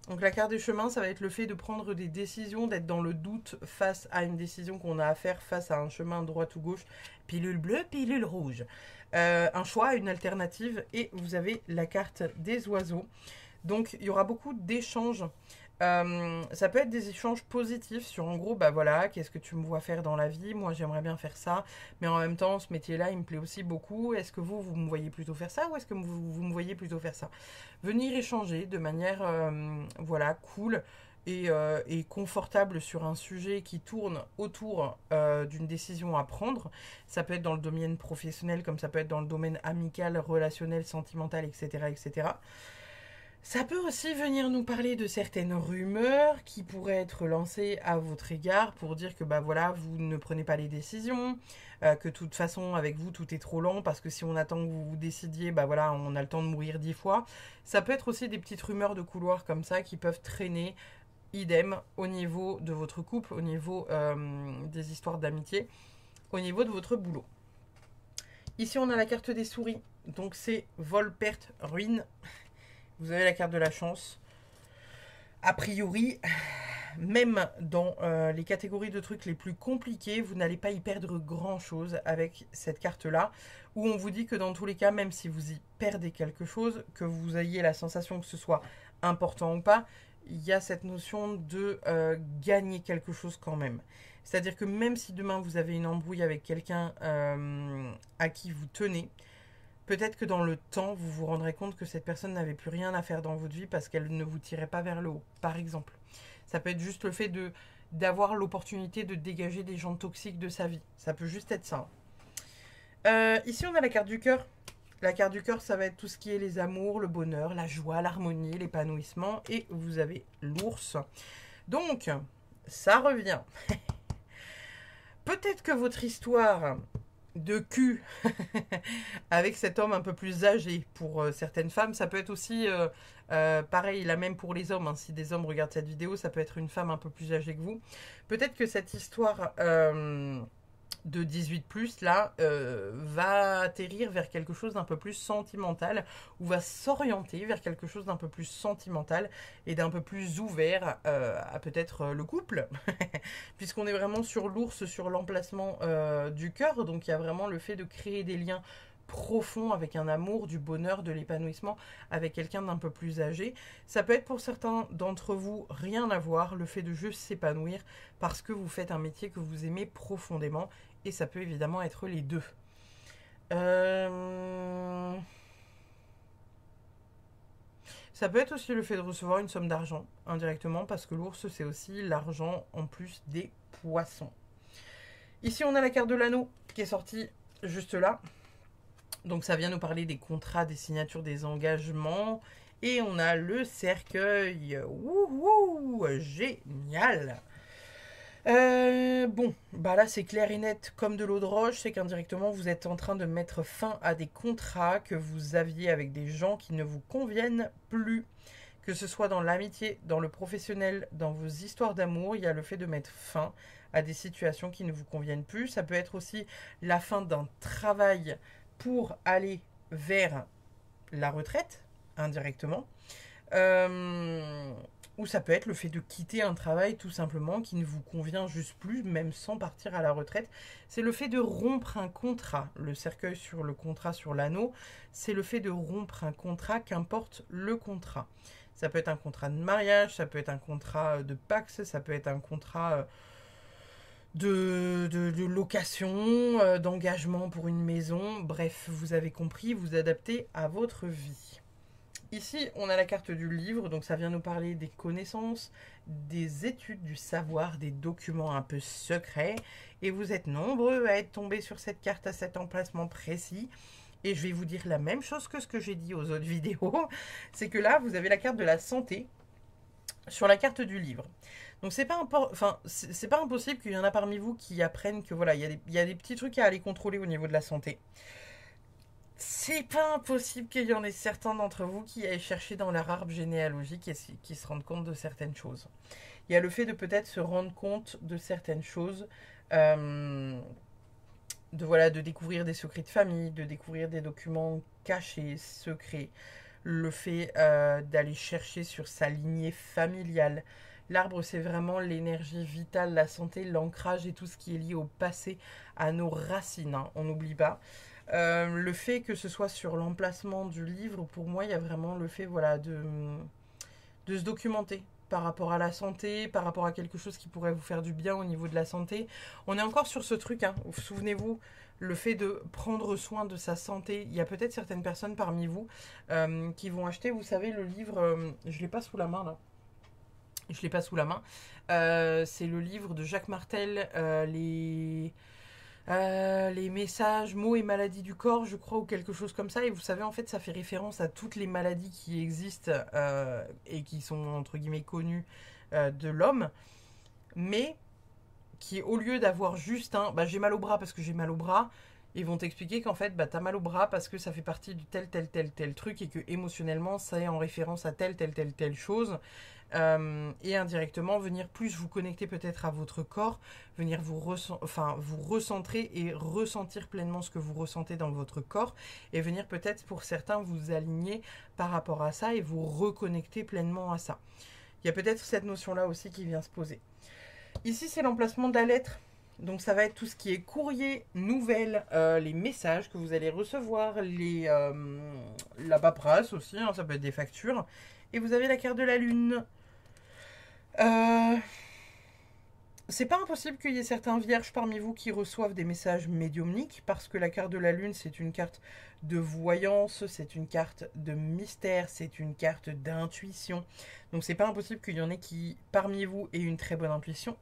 Donc la carte des chemins, ça va être le fait de prendre des décisions, d'être dans le doute face à une décision qu'on a à faire, face à un chemin droite ou gauche, pilule bleue, pilule rouge. Un choix, une alternative, et vous avez la carte des oiseaux. Donc il y aura beaucoup d'échanges. Ça peut être des échanges positifs sur en gros, bah voilà, qu'est-ce que tu me vois faire dans la vie? Moi j'aimerais bien faire ça, mais en même temps ce métier-là il me plaît aussi beaucoup. Est-ce que vous me voyez plutôt faire ça ou est-ce que vous me voyez plutôt faire ça? Venir échanger de manière voilà, cool et confortable sur un sujet qui tourne autour d'une décision à prendre. Ça peut être dans le domaine professionnel comme ça peut être dans le domaine amical, relationnel, sentimental, etc. etc. Ça peut aussi venir nous parler de certaines rumeurs qui pourraient être lancées à votre égard pour dire que bah voilà, vous ne prenez pas les décisions, que de toute façon avec vous tout est trop lent parce que si on attend que vous vous décidiez, bah voilà, on a le temps de mourir 10 fois. Ça peut être aussi des petites rumeurs de couloir comme ça qui peuvent traîner, idem, au niveau de votre couple, au niveau des histoires d'amitié, au niveau de votre boulot. Ici on a la carte des souris, donc c'est vol, perte, ruine. Vous avez la carte de la chance. A priori, même dans les catégories de trucs les plus compliqués, vous n'allez pas y perdre grand-chose avec cette carte-là, où on vous dit que dans tous les cas, même si vous y perdez quelque chose, que vous ayez la sensation que ce soit important ou pas, il y a cette notion de gagner quelque chose quand même. C'est-à-dire que même si demain vous avez une embrouille avec quelqu'un à qui vous tenez, peut-être que dans le temps, vous vous rendrez compte que cette personne n'avait plus rien à faire dans votre vie parce qu'elle ne vous tirait pas vers le haut, par exemple. Ça peut être juste le fait d'avoir l'opportunité de dégager des gens toxiques de sa vie. Ça peut juste être ça. Ici, on a la carte du cœur. La carte du cœur, ça va être tout ce qui est les amours, le bonheur, la joie, l'harmonie, l'épanouissement. Et vous avez l'ours. Donc, ça revient. Peut-être que votre histoire de cul avec cet homme un peu plus âgé pour certaines femmes, ça peut être aussi pareil, la même pour les hommes, hein. Si des hommes regardent cette vidéo, ça peut être une femme un peu plus âgée que vous. Peut-être que cette histoire de 18+, là, va atterrir vers quelque chose d'un peu plus sentimental, ou va s'orienter vers quelque chose d'un peu plus sentimental et d'un peu plus ouvert à peut-être le couple, puisqu'on est vraiment sur l'ours, sur l'emplacement du cœur, donc il y a vraiment le fait de créer des liens profonds avec un amour, du bonheur, de l'épanouissement avec quelqu'un d'un peu plus âgé. Ça peut être pour certains d'entre vous rien à voir, le fait de juste s'épanouir parce que vous faites un métier que vous aimez profondément, et ça peut évidemment être les deux. Ça peut être aussi le fait de recevoir une somme d'argent indirectement parce que l'ours c'est aussi l'argent en plus des poissons. Ici on a la carte de l'anneau qui est sortie juste là. Donc ça vient nous parler des contrats, des signatures, des engagements. Et on a le cercueil. Wouhou, génial. Bon, bah là c'est clair et net comme de l'eau de roche, c'est qu'indirectement vous êtes en train de mettre fin à des contrats que vous aviez avec des gens qui ne vous conviennent plus. Que ce soit dans l'amitié, dans le professionnel, dans vos histoires d'amour, il y a le fait de mettre fin à des situations qui ne vous conviennent plus. Ça peut être aussi la fin d'un travail pour aller vers la retraite, indirectement. Ou ça peut être le fait de quitter un travail tout simplement qui ne vous convient juste plus, même sans partir à la retraite. C'est le fait de rompre un contrat. Le cercueil sur le contrat sur l'anneau, c'est le fait de rompre un contrat, qu'importe le contrat. Ça peut être un contrat de mariage, ça peut être un contrat de Pax, ça peut être un contrat de location, d'engagement pour une maison. Bref, vous avez compris, vous adaptez à votre vie. Ici, on a la carte du livre, donc ça vient nous parler des connaissances, des études, du savoir, des documents un peu secrets. Et vous êtes nombreux à être tombés sur cette carte à cet emplacement précis. Et je vais vous dire la même chose que ce que j'ai dit aux autres vidéos. C'est que là, vous avez la carte de la santé sur la carte du livre. Donc c'est pas impossible qu'il y en a parmi vous qui apprennent que voilà, il y a des petits trucs à aller contrôler au niveau de la santé. c'est pas impossible qu'il y en ait certains d'entre vous qui aillent chercher dans leur arbre généalogique et qui se rendent compte de certaines choses. Il y a le fait de peut-être se rendre compte de certaines choses, euh, de découvrir des secrets de famille, de découvrir des documents cachés, secrets, le fait d'aller chercher sur sa lignée familiale. L'arbre, c'est vraiment l'énergie vitale, la santé, l'ancrage et tout ce qui est lié au passé, à nos racines, hein, on n'oublie pas. Le fait que ce soit sur l'emplacement du livre, pour moi, il y a vraiment le fait de se documenter par rapport à la santé, par rapport à quelque chose qui pourrait vous faire du bien au niveau de la santé. On est encore sur ce truc, hein. Souvenez-vous, le fait de prendre soin de sa santé. Il y a peut-être certaines personnes parmi vous qui vont acheter, vous savez, le livre, je ne l'ai pas sous la main là. Je ne l'ai pas sous la main. C'est le livre de Jacques Martel, les messages, mots et maladies du corps, je crois, ou quelque chose comme ça. Et vous savez, en fait, ça fait référence à toutes les maladies qui existent et qui sont, entre guillemets, connues de l'homme. Mais qui, au lieu d'avoir juste un j'ai mal au bras parce que j'ai mal au bras, ils vont t'expliquer qu'en fait, t'as mal au bras parce que ça fait partie du tel truc et que émotionnellement, ça est en référence à telle chose. Et indirectement venir plus vous connecter peut-être à votre corps, venir vous recentrer et ressentir pleinement ce que vous ressentez dans votre corps et venir peut-être pour certains vous aligner par rapport à ça et vous reconnecter pleinement à ça. Il y a peut-être cette notion-là aussi qui vient se poser. Ici, c'est l'emplacement de la lettre. Donc ça va être tout ce qui est courrier, nouvelles, les messages que vous allez recevoir, la paperasse aussi, hein, ça peut être des factures. Et vous avez la carte de la lune. C'est pas impossible qu'il y ait certains vierges parmi vous qui reçoivent des messages médiumniques, parce que la carte de la lune, c'est une carte de voyance, c'est une carte de mystère, c'est une carte d'intuition. Donc c'est pas impossible qu'il y en ait qui, parmi vous, aient une très bonne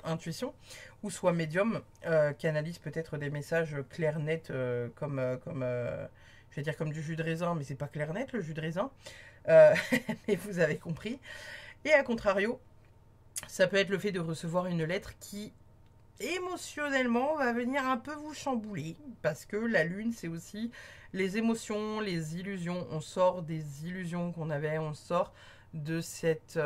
intuition ou soit médium, canalisent peut-être des messages clairs, nets, je vais dire comme du jus de raisin, mais c'est pas clair net le jus de raisin. Mais vous avez compris. Et à contrario, ça peut être le fait de recevoir une lettre qui, émotionnellement, va venir un peu vous chambouler. Parce que la lune, c'est aussi les émotions, les illusions. On sort des illusions qu'on avait, on sort de cette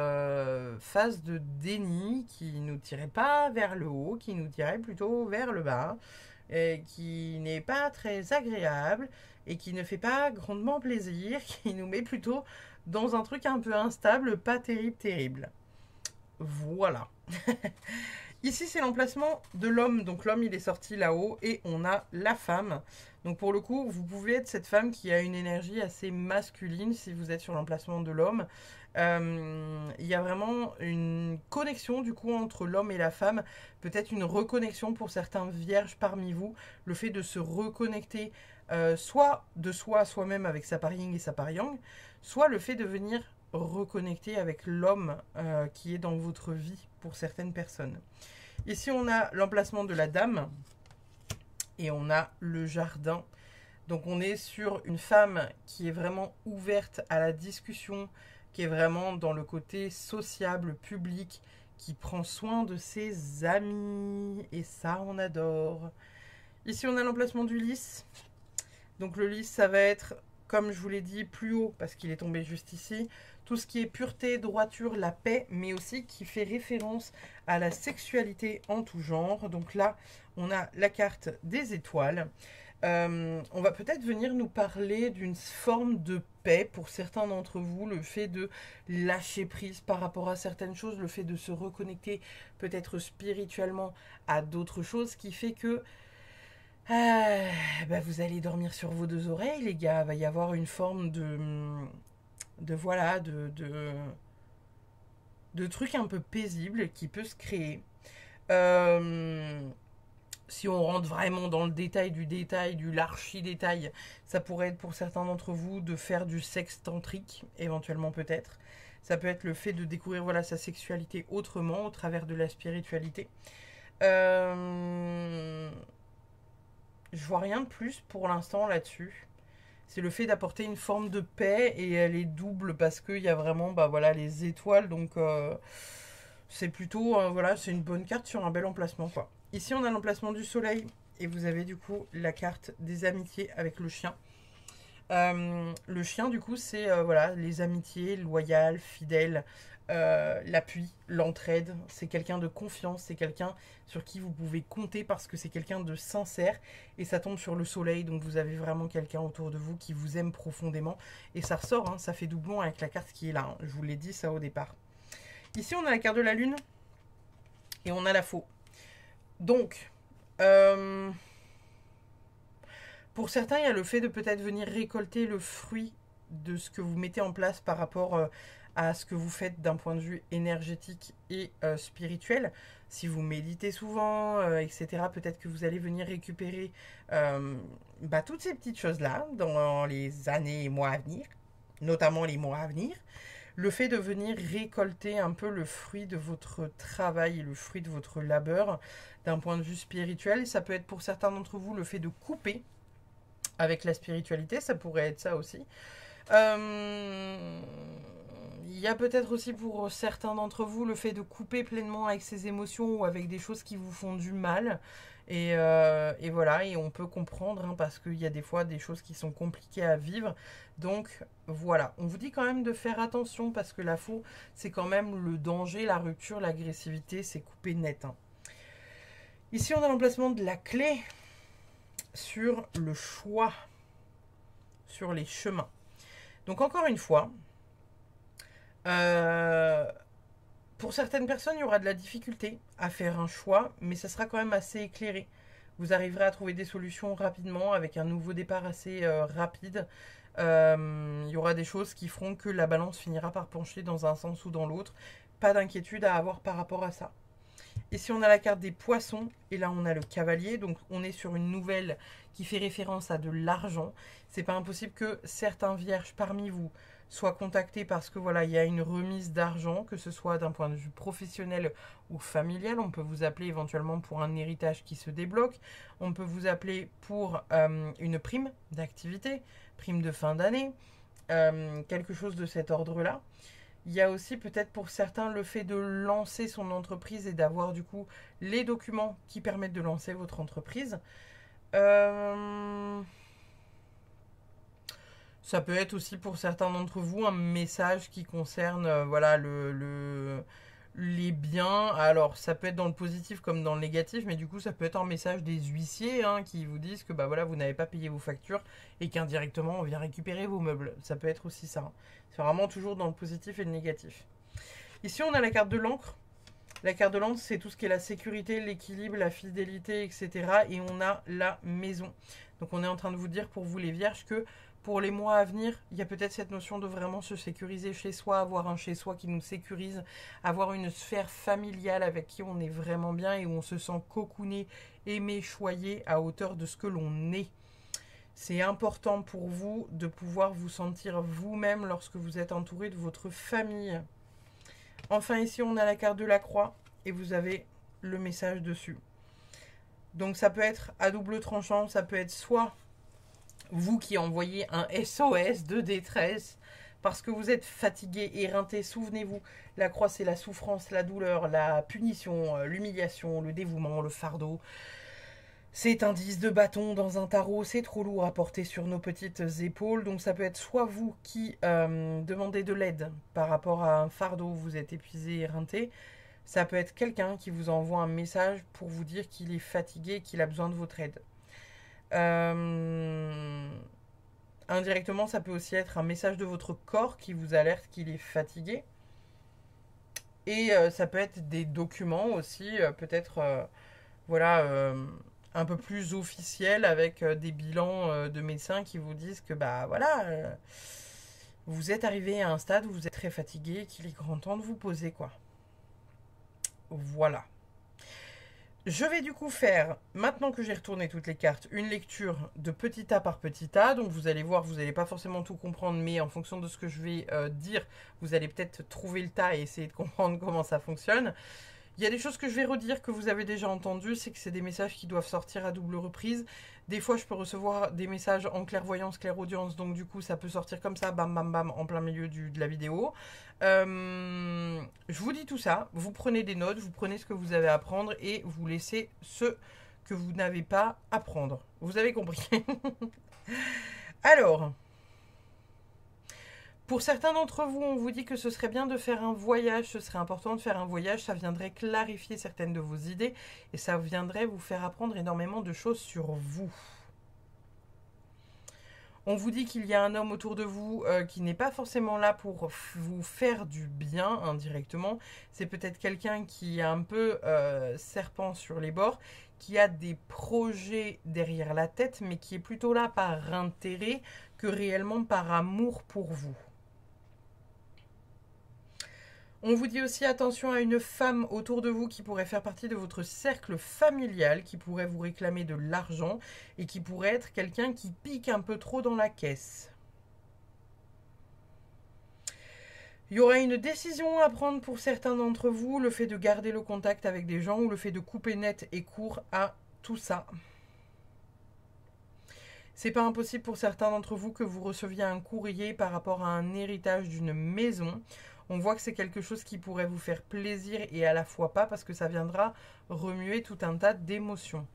phase de déni qui nous tirait pas vers le haut, qui nous tirait plutôt vers le bas, et qui n'est pas très agréable et qui ne fait pas grandement plaisir, qui nous met plutôt dans un truc un peu instable, pas terrible. Voilà. Ici, c'est l'emplacement de l'homme. Donc l'homme, il est sorti là-haut et on a la femme. Donc pour le coup, vous pouvez être cette femme qui a une énergie assez masculine si vous êtes sur l'emplacement de l'homme. Il y a vraiment une connexion du coup entre l'homme et la femme. Peut-être une reconnexion pour certains vierges parmi vous. Le fait de se reconnecter soit de soi à soi-même avec sa part yin et sa part yang, soit le fait de venir reconnecter avec l'homme qui est dans votre vie pour certaines personnes. Ici, on a l'emplacement de la dame et on a le jardin. Donc, on est sur une femme qui est vraiment ouverte à la discussion, qui est vraiment dans le côté sociable, public, qui prend soin de ses amis. Et ça, on adore. Ici, on a l'emplacement du lys. Donc, le lys, ça va être, comme je vous l'ai dit, plus haut, parce qu'il est tombé juste ici. Tout ce qui est pureté, droiture, la paix, mais aussi qui fait référence à la sexualité en tout genre. Donc là, on a la carte des étoiles. On va peut-être venir nous parler d'une forme de paix pour certains d'entre vous, le fait de lâcher prise par rapport à certaines choses, le fait de se reconnecter peut-être spirituellement à d'autres choses, qui fait que vous allez dormir sur vos deux oreilles, les gars. Il va y avoir une forme de trucs un peu paisibles qui peut se créer. Si on rentre vraiment dans le détail, du l'archi-détail, ça pourrait être pour certains d'entre vous de faire du sexe tantrique, éventuellement peut-être. Ça peut être le fait de découvrir sa sexualité autrement, au travers de la spiritualité. Je vois rien de plus pour l'instant là-dessus. C'est le fait d'apporter une forme de paix et elle est double parce qu'il y a vraiment les étoiles. Donc c'est plutôt c'est une bonne carte sur un bel emplacement quoi. Ici on a l'emplacement du soleil et vous avez du coup la carte des amitiés avec le chien. Le chien, du coup, c'est voilà, les amitiés, loyales, fidèles, l'appui, l'entraide. C'est quelqu'un de confiance, c'est quelqu'un sur qui vous pouvez compter parce que c'est quelqu'un de sincère. Et ça tombe sur le soleil, donc vous avez vraiment quelqu'un autour de vous qui vous aime profondément. Et ça ressort, hein, ça fait doublon avec la carte qui est là. Hein. Je vous l'ai dit ça au départ. Ici, on a la carte de la lune et on a la faux. Donc, pour certains, il y a le fait de peut-être venir récolter le fruit de ce que vous mettez en place par rapport à ce que vous faites d'un point de vue énergétique et spirituel. Si vous méditez souvent, etc., peut-être que vous allez venir récupérer toutes ces petites choses-là dans les années et mois à venir, notamment les mois à venir. Le fait de venir récolter un peu le fruit de votre travail et le fruit de votre labeur d'un point de vue spirituel. Ça peut être pour certains d'entre vous le fait de couper avec la spiritualité, ça pourrait être ça aussi. Il y a peut-être aussi pour certains d'entre vous le fait de couper pleinement avec ses émotions ou avec des choses qui vous font du mal. Et voilà, et on peut comprendre hein, parce qu'il y a des fois des choses qui sont compliquées à vivre. Donc voilà, on vous dit quand même de faire attention parce que la faux, c'est quand même le danger, la rupture, l'agressivité, c'est coupé net. Hein. Ici, on a l'emplacement de la clé sur le choix, sur les chemins. Donc encore une fois, pour certaines personnes, il y aura de la difficulté à faire un choix, mais ça sera quand même assez éclairé. Vous arriverez à trouver des solutions rapidement avec un nouveau départ assez rapide. Il y aura des choses qui feront que la balance finira par pencher dans un sens ou dans l'autre. Pas d'inquiétude à avoir par rapport à ça. Ici, on a la carte des poissons et là, on a le cavalier. Donc, on est sur une nouvelle qui fait référence à de l'argent. C'est pas impossible que certains vierges parmi vous soient contactés parce que voilà, il y a une remise d'argent, que ce soit d'un point de vue professionnel ou familial. On peut vous appeler éventuellement pour un héritage qui se débloque. On peut vous appeler pour une prime d'activité, prime de fin d'année, quelque chose de cet ordre-là. Il y a aussi peut-être pour certains le fait de lancer son entreprise et d'avoir du coup les documents qui permettent de lancer votre entreprise. Ça peut être aussi pour certains d'entre vous un message qui concerne voilà, les biens. Alors ça peut être dans le positif comme dans le négatif, mais du coup ça peut être un message des huissiers hein, qui vous disent que bah, voilà, vous n'avez pas payé vos factures et qu'indirectement on vient récupérer vos meubles. Ça peut être aussi ça. Hein. C'est vraiment toujours dans le positif et le négatif. Ici on a la carte de l'encre. La carte de l'encre, c'est tout ce qui est la sécurité, l'équilibre, la fidélité, etc. Et on a la maison. Donc on est en train de vous dire pour vous les vierges que pour les mois à venir, il y a peut-être cette notion de vraiment se sécuriser chez soi, avoir un chez soi qui nous sécurise, avoir une sphère familiale avec qui on est vraiment bien et où on se sent cocooné, aimé, choyé à hauteur de ce que l'on est. C'est important pour vous de pouvoir vous sentir vous-même lorsque vous êtes entouré de votre famille. Enfin, ici, on a la carte de la croix et vous avez le message dessus. Donc, ça peut être à double tranchant, ça peut être soit vous qui envoyez un SOS de détresse parce que vous êtes fatigué, éreinté. Souvenez-vous, la croix, c'est la souffrance, la douleur, la punition, l'humiliation, le dévouement, le fardeau. C'est un 10 de bâton dans un tarot, c'est trop lourd à porter sur nos petites épaules. Donc ça peut être soit vous qui demandez de l'aide par rapport à un fardeau, vous êtes épuisé, éreinté. Ça peut être quelqu'un qui vous envoie un message pour vous dire qu'il est fatigué et qu'il a besoin de votre aide. Indirectement, ça peut aussi être un message de votre corps qui vous alerte qu'il est fatigué. Et ça peut être des documents aussi, peut-être, voilà un peu plus officiel avec des bilans de médecins qui vous disent que bah voilà, vous êtes arrivé à un stade où vous êtes très fatigué et qu'il est grand temps de vous poser quoi. Voilà. Je vais du coup faire, maintenant que j'ai retourné toutes les cartes, une lecture de petit A par petit A. Donc vous allez voir, vous n'allez pas forcément tout comprendre, mais en fonction de ce que je vais dire, vous allez peut-être trouver le tas et essayer de comprendre comment ça fonctionne. Il y a des choses que je vais redire que vous avez déjà entendues, c'est que c'est des messages qui doivent sortir à double reprise. Des fois, je peux recevoir des messages en clairvoyance, clairaudience, donc du coup, ça peut sortir comme ça, bam, bam, bam, en plein milieu de la vidéo. Je vous dis tout ça, vous prenez des notes, vous prenez ce que vous avez à prendre et vous laissez ce que vous n'avez pas à prendre. Vous avez compris. Alors, Pour certains d'entre vous, on vous dit que ce serait bien de faire un voyage, ce serait important de faire un voyage, ça viendrait clarifier certaines de vos idées et ça viendrait vous faire apprendre énormément de choses sur vous. On vous dit qu'il y a un homme autour de vous qui n'est pas forcément là pour vous faire du bien indirectement. C'est peut-être quelqu'un qui est un peu serpent sur les bords, qui a des projets derrière la tête, mais qui est plutôt là par intérêt que réellement par amour pour vous. On vous dit aussi attention à une femme autour de vous qui pourrait faire partie de votre cercle familial, qui pourrait vous réclamer de l'argent et qui pourrait être quelqu'un qui pique un peu trop dans la caisse. Il y aura une décision à prendre pour certains d'entre vous, le fait de garder le contact avec des gens ou le fait de couper net et court à tout ça. C'est pas impossible pour certains d'entre vous que vous receviez un courrier par rapport à un héritage d'une maison. On voit que c'est quelque chose qui pourrait vous faire plaisir et à la fois pas parce que ça viendra remuer tout un tas d'émotions.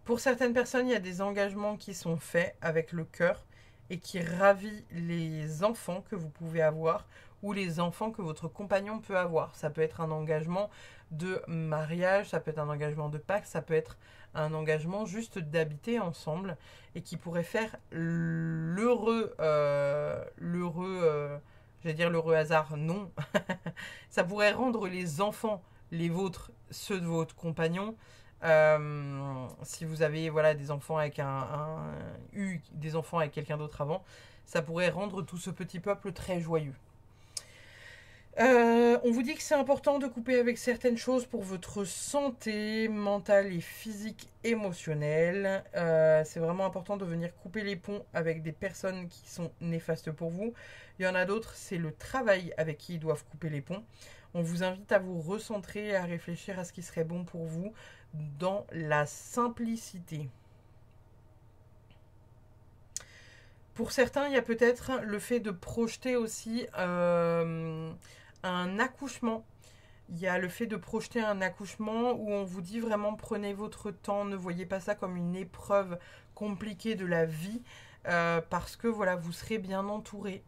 Pour certaines personnes, il y a des engagements qui sont faits avec le cœur et qui ravit les enfants que vous pouvez avoir ou les enfants que votre compagnon peut avoir. Ça peut être un engagement de mariage, ça peut être un engagement de pacte, ça peut être un engagement juste d'habiter ensemble et qui pourrait faire l'heureux hasard, non. Ça pourrait rendre les enfants, les vôtres, ceux de votre compagnon. Si vous avez voilà, des enfants avec eu des enfants avec quelqu'un d'autre avant, ça pourrait rendre tout ce petit peuple très joyeux. On vous dit que c'est important de couper avec certaines choses pour votre santé mentale et physique émotionnelle. C'est vraiment important de venir couper les ponts avec des personnes qui sont néfastes pour vous. Il y en a d'autres, c'est le travail avec qui ils doivent couper les ponts. On vous invite à vous recentrer et à réfléchir à ce qui serait bon pour vous dans la simplicité. Pour certains, il y a peut-être le fait de projeter aussi un accouchement. Il y a le fait de projeter un accouchement où on vous dit vraiment prenez votre temps, ne voyez pas ça comme une épreuve compliquée de la vie parce que voilà, vous serez bien entouré.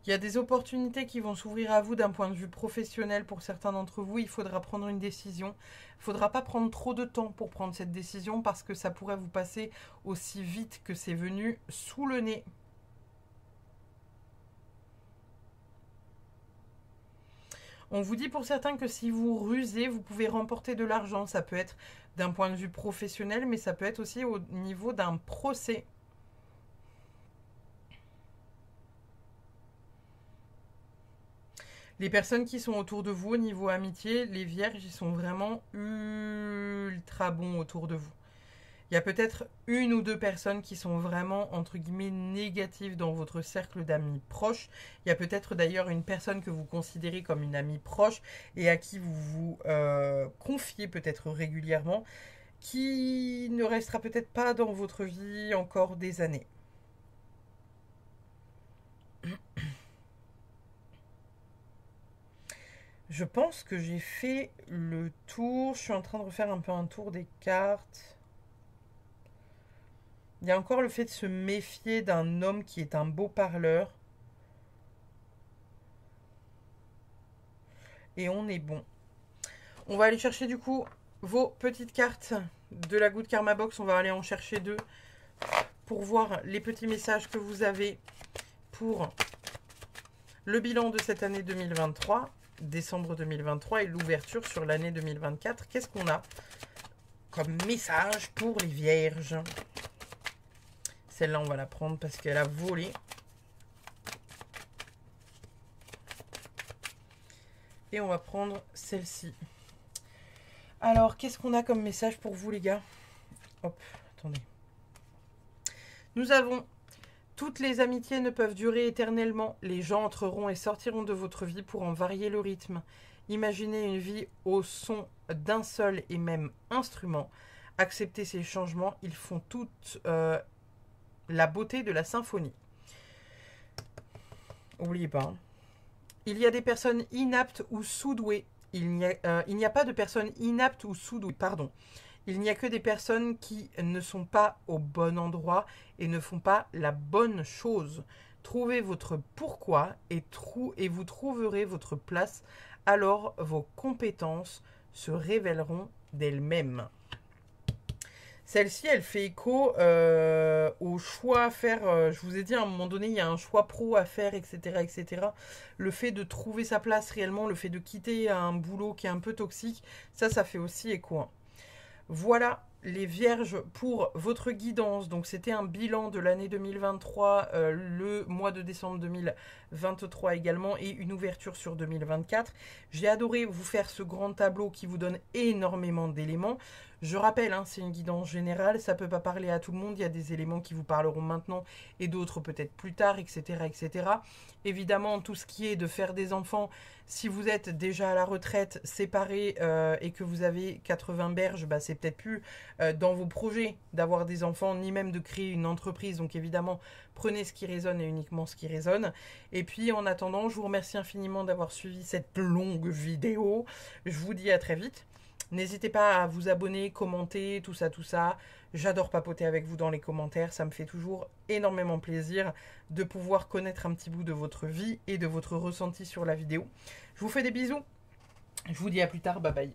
Il y a des opportunités qui vont s'ouvrir à vous d'un point de vue professionnel pour certains d'entre vous. Il faudra prendre une décision. Il ne faudra pas prendre trop de temps pour prendre cette décision parce que ça pourrait vous passer aussi vite que c'est venu sous le nez. On vous dit pour certains que si vous rusez, vous pouvez remporter de l'argent. Ça peut être d'un point de vue professionnel, mais ça peut être aussi au niveau d'un procès. Les personnes qui sont autour de vous au niveau amitié, les vierges, ils sont vraiment ultra bons autour de vous. Il y a peut-être une ou deux personnes qui sont vraiment, entre guillemets, négatives dans votre cercle d'amis proches. Il y a peut-être d'ailleurs une personne que vous considérez comme une amie proche et à qui vous vous confiez peut-être régulièrement, qui ne restera peut-être pas dans votre vie encore des années. Je pense que j'ai fait le tour. Je suis en train de refaire un peu un tour des cartes. Il y a encore le fait de se méfier d'un homme qui est un beau parleur. Et on est bon. On va aller chercher du coup vos petites cartes de la Good Karma Box. On va aller en chercher deux pour voir les petits messages que vous avez pour le bilan de cette année 2023. Décembre 2023 et l'ouverture sur l'année 2024. Qu'est-ce qu'on a comme message pour les vierges? Celle-là, on va la prendre parce qu'elle a volé. Et on va prendre celle-ci. Alors, qu'est-ce qu'on a comme message pour vous, les gars? Hop, attendez. Nous avons... Toutes les amitiés ne peuvent durer éternellement. Les gens entreront et sortiront de votre vie pour en varier le rythme. Imaginez une vie au son d'un seul et même instrument. Acceptez ces changements. Ils font toute la beauté de la symphonie. N'oubliez pas, hein, Il y a des personnes inaptes ou sous-douées. Il n'y a pas de personnes inaptes ou sous-douées, pardon. Il n'y a que des personnes qui ne sont pas au bon endroit et ne font pas la bonne chose. Trouvez votre pourquoi et vous trouverez votre place. Alors vos compétences se révéleront d'elles-mêmes. Celle-ci, elle fait écho au choix à faire. Je vous ai dit à un moment donné, il y a un choix pro à faire, etc., etc. Le fait de trouver sa place réellement, le fait de quitter un boulot qui est un peu toxique, ça fait aussi écho, hein. Voilà les vierges pour votre guidance. Donc c'était un bilan de l'année 2023, le mois de décembre 2023 également, et une ouverture sur 2024. J'ai adoré vous faire ce grand tableau qui vous donne énormément d'éléments. Je rappelle, hein, c'est une guidance générale, ça ne peut pas parler à tout le monde, il y a des éléments qui vous parleront maintenant et d'autres peut-être plus tard, etc., etc. Évidemment, tout ce qui est de faire des enfants, si vous êtes déjà à la retraite, séparé et que vous avez 80 berges, bah, c'est peut-être plus dans vos projets d'avoir des enfants, ni même de créer une entreprise. Donc évidemment, prenez ce qui résonne et uniquement ce qui résonne. Et puis en attendant, je vous remercie infiniment d'avoir suivi cette longue vidéo. Je vous dis à très vite. N'hésitez pas à vous abonner, commenter, tout ça, tout ça. J'adore papoter avec vous dans les commentaires. Ça me fait toujours énormément plaisir de pouvoir connaître un petit bout de votre vie et de votre ressenti sur la vidéo. Je vous fais des bisous. Je vous dis à plus tard. Bye bye.